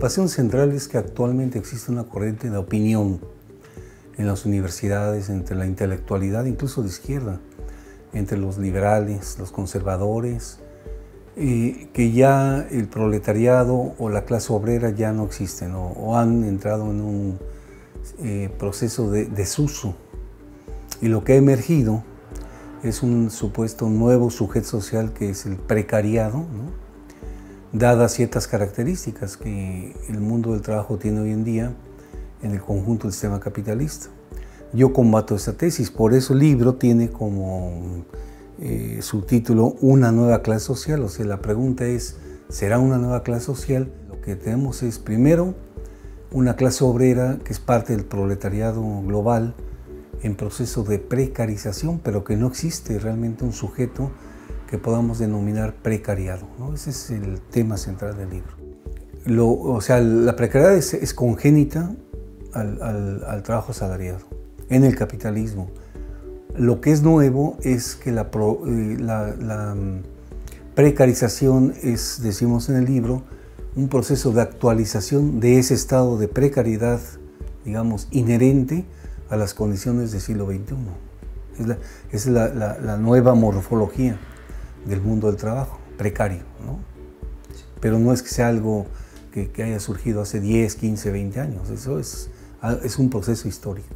preocupación central es que actualmente existe una corriente de opinión en las universidades, entre la intelectualidad, incluso de izquierda, entre los liberales, los conservadores, que ya el proletariado o la clase obrera ya no existen, ¿no? O han entrado en un proceso de desuso. Y lo que ha emergido es un supuesto nuevo sujeto social que es el precariado, ¿no? Dadas ciertas características que el mundo del trabajo tiene hoy en día en el conjunto del sistema capitalista. Yo combato esta tesis, por eso el libro tiene como subtítulo Una nueva clase social. O sea, la pregunta es, ¿será una nueva clase social? Lo que tenemos es, primero, una clase obrera que es parte del proletariado global en proceso de precarización, pero que no existe realmente un sujeto que podamos denominar precariado, ¿no? Ese es el tema central del libro. O sea, la precariedad es congénita al trabajo asalariado en el capitalismo. Lo que es nuevo es que la precarización es, decimos en el libro, un proceso de actualización de ese estado de precariedad, digamos, inherente a las condiciones del siglo XXI. Es la nueva morfología del mundo del trabajo, precario, ¿no? Pero no es que sea algo que haya surgido hace 10, 15, 20 años, eso es un proceso histórico.